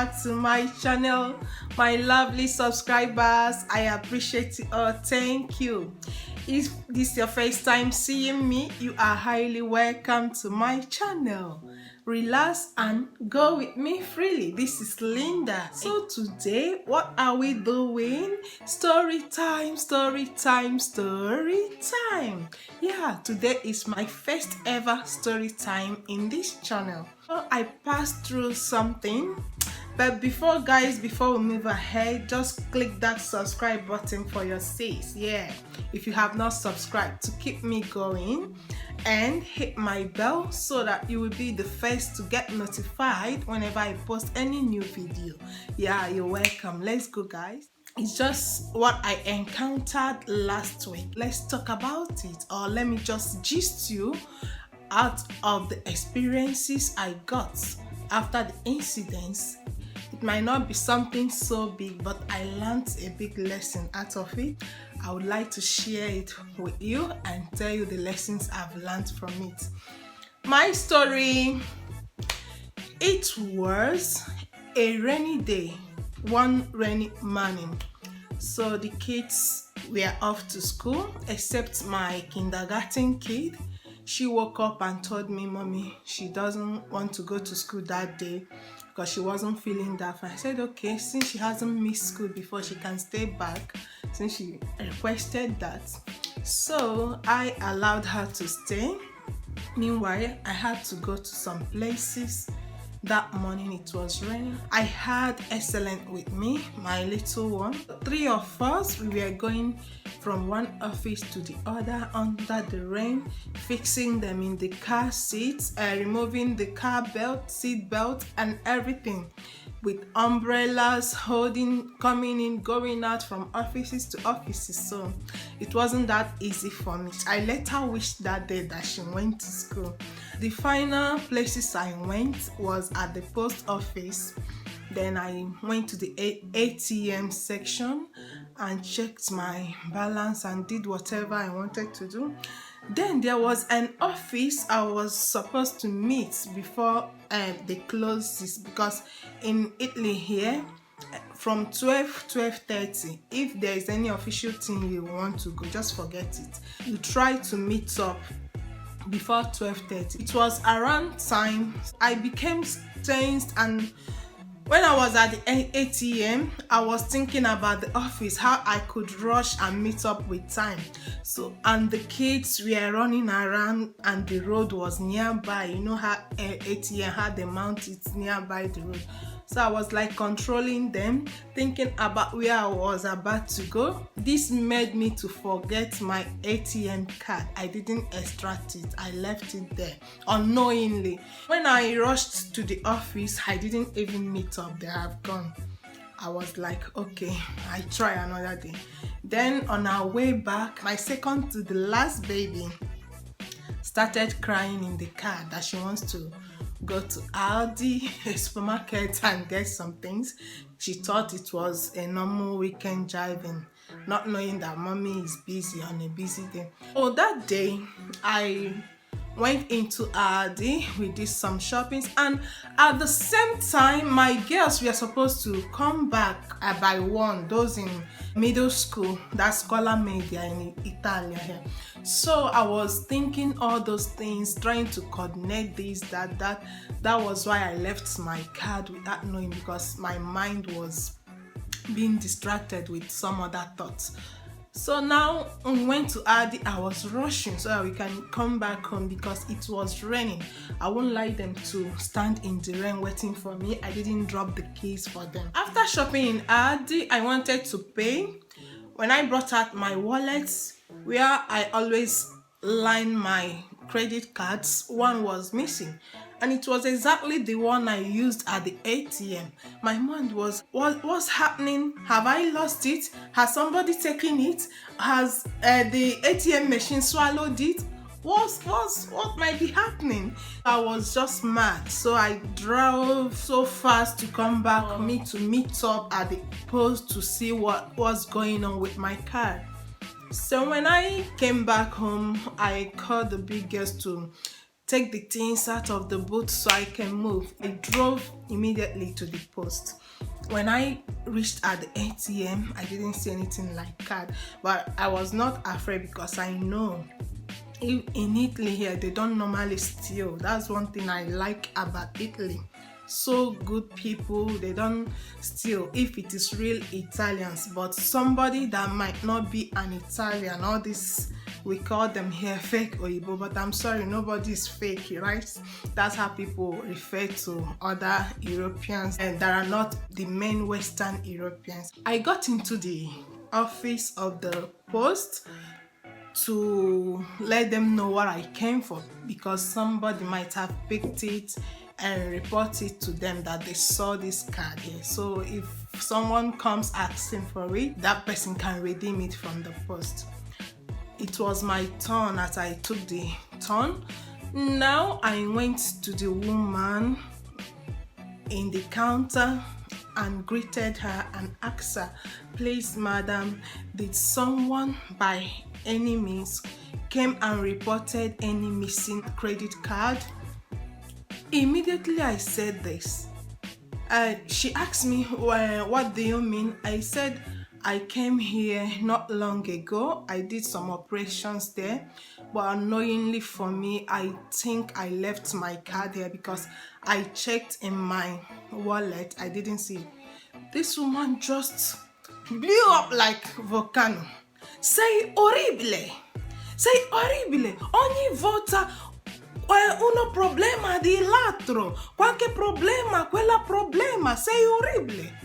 back to my channel, my lovely subscribers. I appreciate you all. Thank you. If this is your first time seeing me, you are highly welcome to my channel. Relax and go with me freely. This is Linda. So today, what are we doing? Story time, story time, story time. Yeah, today is my first ever story time in this channel. So I passed through something, but before we move ahead, just click that subscribe button for your sis. Yeah, if you have not subscribed, to keep me going, and hit my bell so that you will be the first to get notified whenever I post any new video. Yeah, you're welcome. Let's go, guys. It's just what I encountered last week. Let's talk about it, or let me just gist you out of the experiences I got after the incidents. It might not be something so big, but I learned a big lesson out of it. I would like to share it with you and tell you the lessons I've learned from it. My story, it was a rainy day, one rainy morning. So the kids were off to school, except my kindergarten kid. She woke up and told me, Mommy, she doesn't want to go to school that day because she wasn't feeling that fine. I said, okay, since she hasn't missed school before, she can stay back since she requested that. So I allowed her to stay. Meanwhile, I had to go to some places. That morning it was raining. I had Excellent with me, my little one. Three of us, we were going from one office to the other under the rain, fixing them in the car seats, removing the car belt, seat belt, and everything, with umbrellas, holding, coming in, going out from offices to offices. So it wasn't that easy for me. I later wished that day that she went to school. The final places I went was at the post office. Then I went to the ATM section and checked my balance and did whatever I wanted to do. Then there was an office I was supposed to meet before they closed this, because in Italy here, from 12:30, if there is any official thing you want to go, just forget it. You try to meet up before 12:30. It was around time I became tensed, and when I was at the ATM, I was thinking about the office, how I could rush and meet up with time. So, and the kids were running around and the road was nearby. You know how ATM had the mount, it's nearby the road. So I was like controlling them, thinking about where I was about to go. This made me to forget my ATM card. I didn't extract it. I left it there unknowingly. When I rushed to the office, I didn't even meet up. They have gone. I was like, okay, I try another day. Then on our way back, my second to the last baby started crying in the car that she wants to go to Aldi, a supermarket, and get some things. She thought it was a normal weekend driving, not knowing that mommy is busy on a busy day. Oh, that day I went into Aldi, we did some shoppings, and at the same time my girls were supposed to come back by 1, those in middle school, that's Scuola Media in Italia here. So I was thinking all those things, trying to coordinate this, that. That was why I left my card without knowing, because my mind was being distracted with some other thoughts. So now when we went to Aldi, I was rushing so that we can come back home because it was raining. I won't like them to stand in the rain waiting for me. I didn't drop the keys for them. After shopping in Aldi, I wanted to pay. When I brought out my wallet, where I always line my credit cards, one was missing. And it was exactly the one I used at the ATM. My mind was, what's happening? Have I lost it? Has somebody taken it? Has the ATM machine swallowed it? What might be happening? I was just mad. So I drove so fast to come back home to meet up at the post to see what was going on with my card. So when I came back home, I called the big girls to take the things out of the boot so I can move. I drove immediately to the post. When I reached at the ATM, I didn't see anything like card, but I was not afraid because I know in Italy here they don't normally steal. That's one thing I like about Italy. So good people, they don't steal if it is real Italians, but somebody that might not be an Italian, all this we call them here fake Oyibo, but I'm sorry, nobody is fake, right? That's how people refer to other Europeans and that are not the main Western Europeans. I got into the office of the post to let them know what I came for, because somebody might have picked it and report it to them that they saw this card here. So if someone comes asking for it, that person can redeem it from the post. It was my turn. As I took the turn, now I went to the woman in the counter and greeted her and asked her, please madam, did someone by any means came and reported any missing credit card? Immediately I said this. She asked me, well, what do you mean? I said, I came here not long ago. I did some operations there, but unknowingly for me, I think I left my card here because I checked in my wallet. I didn't see it. This woman just blew up like volcano. Sei orribile! Sei orribile! Ogni volta uno problema di l'altro. Qualche problema, quella problema. Sei orribile.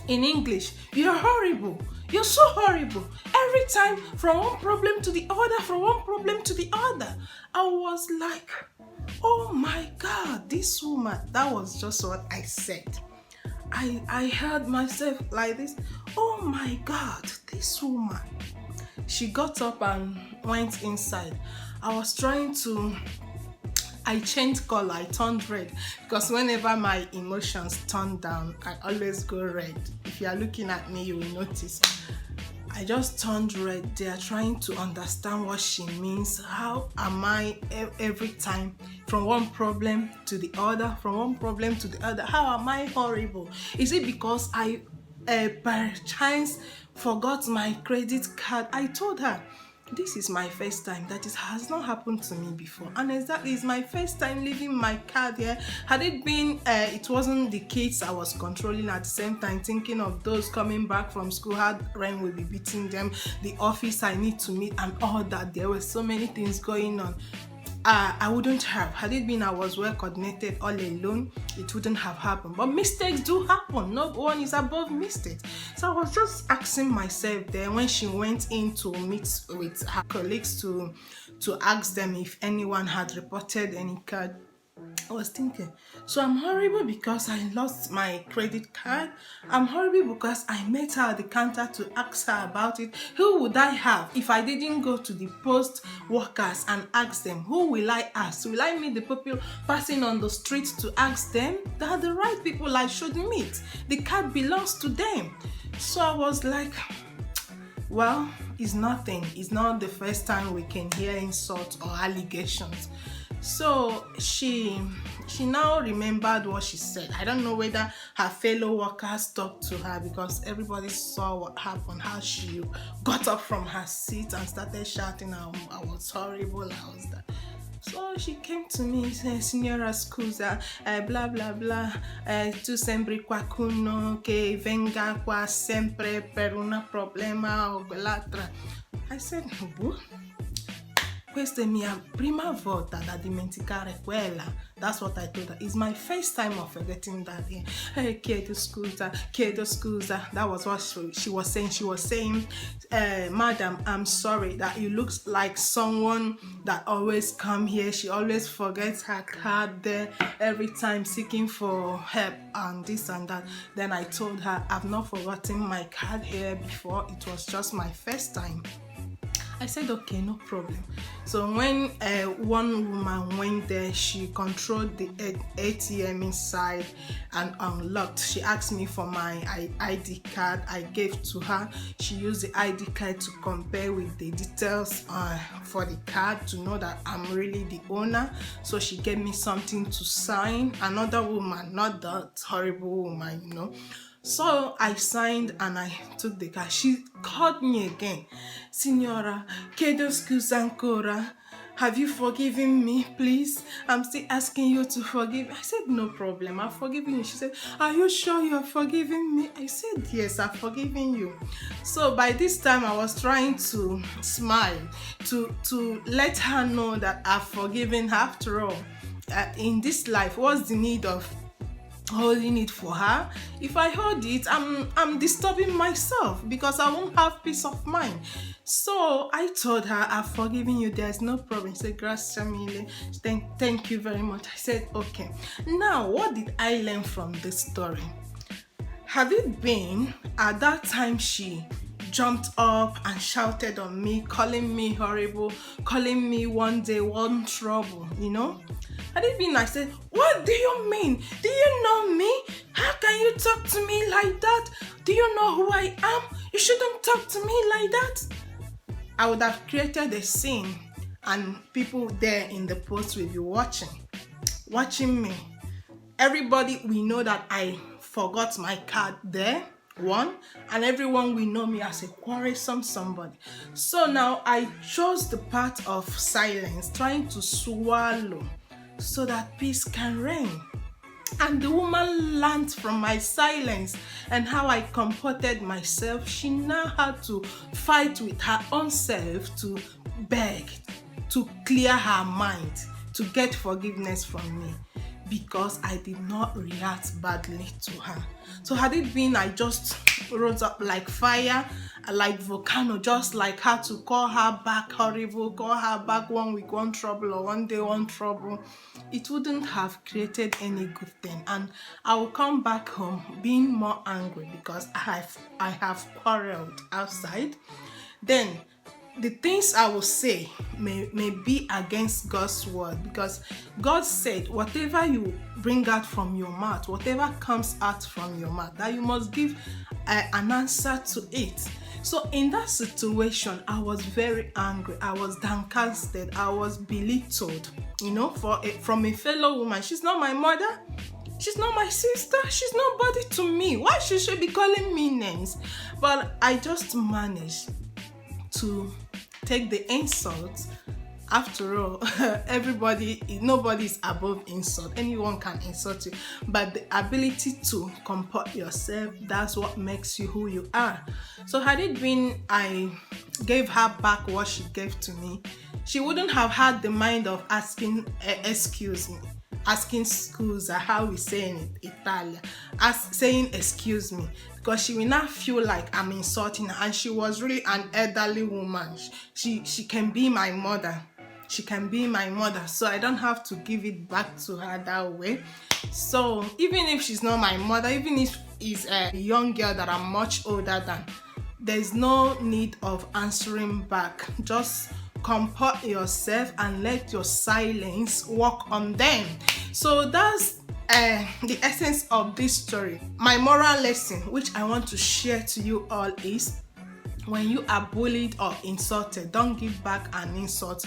In English, you're horrible. You're so horrible. Every time, from one problem to the other, from one problem to the other. I was like, oh my God, this woman. That was just what I said. I heard myself like this. Oh my God, this woman. She got up and went inside. I changed color, I turned red, because whenever my emotions turn down, I always go red. If you are looking at me, you will notice. I just turned red. They are trying to understand what she means. How am I every time from one problem to the other, from one problem to the other? How am I horrible? Is it because I by chance forgot my credit card? I told her, this is my first time. That has not happened to me before, and exactly it's my first time leaving my card here. Had it been it wasn't the kids I was controlling at the same time, thinking of those coming back from school, how Ren will be beating them, the office I need to meet and all that, there were so many things going on. I wouldn't have. Had it been I was well coordinated all alone, it wouldn't have happened. But mistakes do happen. No one is above mistakes. So I was just asking myself there when she went in to meet with her colleagues to ask them if anyone had reported any card. I was thinking, so I'm horrible because I lost my credit card. I'm horrible because I met her at the counter to ask her about it. Who would I have if I didn't go to the post workers and ask them? Who will I ask? Will I meet the people passing on the street to ask them? They are the right people I should meet. The card belongs to them. So I was like, well, it's nothing. It's not the first time we can hear insults or allegations. So she now remembered what she said. I don't know whether her fellow workers talked to her, because everybody saw what happened, how she got up from her seat and started shouting, I was horrible, I was that. So she came to me and said, Signora scusa, bla bla bla, tu sembri qualcuno che venga qua sempre per un problema o quell'altra. I said, boh. Questa è mia prima volta da dimenticare quella. That's what I told her. It's my first time of forgetting that. Hey, chiedo scusa. That was what she was saying. She was saying, Madam, I'm sorry that you look like someone that always come here. She always forgets her card there every time seeking for help and this and that. Then I told her, I've not forgotten my card here before. It was just my first time. I said, okay, no problem. So when one woman went there, she controlled the ATM inside and unlocked. She asked me for my ID card. I gave to her. She used the ID card to compare with the details for the card to know that I'm really the owner. So she gave me something to sign. Another woman, not that horrible woman, you know. So I signed and I took the car. She called me again. Signora, chiedo scusa ancora. Have you forgiven me, please? I'm still asking you to forgive. I said, no problem. I've forgiven you. She said, are you sure you're forgiving me? I said, yes, I've forgiven you. So by this time, I was trying to smile to let her know that I've forgiven her. After all, in this life, what's the need of holding it for her? If I hold it, I'm disturbing myself because I won't have peace of mind. So I told her, I've forgiven you, there's no problem. She said, grazie mille, thank you very much. I said, okay. Now, what did I learn from this story? Have it been at that time she jumped up and shouted on me, calling me horrible, calling me one day one trouble, you know? Had it been, I said, what do you mean? Do you know me? How can you talk to me like that? Do you know who I am? You shouldn't talk to me like that. I would have created a scene and people there in the post will be watching me. Everybody, we know that I forgot my card there, one, and everyone will know me as a quarrelsome somebody. So now I chose the path of silence, trying to swallow so that peace can reign. And the woman learned from my silence and how I comported myself. She now had to fight with her own self to beg, to clear her mind, to get forgiveness from me, because I did not react badly to her. So had it been I just rose up like fire, like volcano, just like her, to call her back horrible, call her back 1 week one trouble or one day one trouble, it wouldn't have created any good thing. And I will come back home being more angry because I have quarreled outside. Then the things I will say may be against God's word, because God said whatever you bring out from your mouth, whatever comes out from your mouth, that you must give an answer to it. So in that situation, I was very angry. I was downcasted. I was belittled, you know, from a fellow woman. She's not my mother. She's not my sister. She's nobody to me. Why should she be calling me names? But I just managed to take the insults. After all, nobody's above insult. Anyone can insult you, but the ability to comport yourself, that's what makes you who you are. So had it been I gave her back what she gave to me, she wouldn't have had the mind of asking excuse me, asking scusa, how we say in Italian, saying excuse me, because she will not feel like I'm insulting her. And she was really an elderly woman. She can be my mother. She can be my mother, so I don't have to give it back to her that way. So even if she's not my mother, even if it's a young girl that I'm much older than, there's no need of answering back. Just comport yourself and let your silence work on them. So that's the essence of this story. My moral lesson, which I want to share to you all, is when you are bullied or insulted, don't give back an insult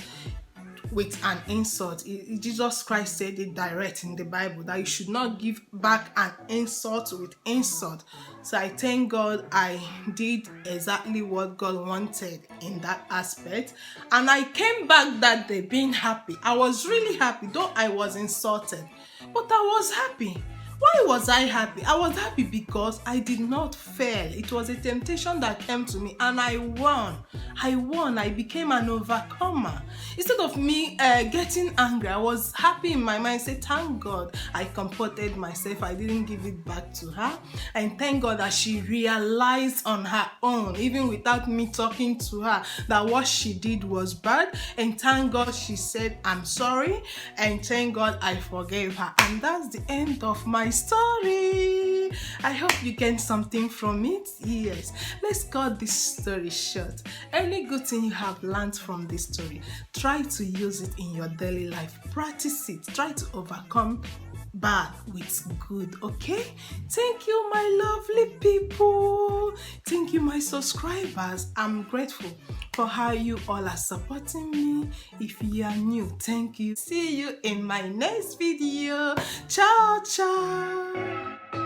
with an insult. Jesus Christ said it direct in the Bible that you should not give back an insult with insult. So I thank God I did exactly what God wanted in that aspect, and I came back that day being happy. I was really happy, though I was insulted, but I was happy. Why was I happy? I was happy because I did not fail. It was a temptation that came to me and I won. I became an overcomer. Instead of me getting angry, I was happy in my mind. Say, thank God I comported myself. I didn't give it back to her. And thank God that she realized on her own, even without me talking to her, that what she did was bad. And thank God she said, I'm sorry. And thank God I forgave her. And that's the end of my my story. I hope you get something from it. Yes, let's cut this story short. Any good thing you have learned from this story, try to use it in your daily life. Practice it. Try to overcome bad with good. Okay, thank you, my lovely people. Thank you, my subscribers. I'm grateful for how you all are supporting me. If you are new, thank you. See you in my next video. Ciao ciao.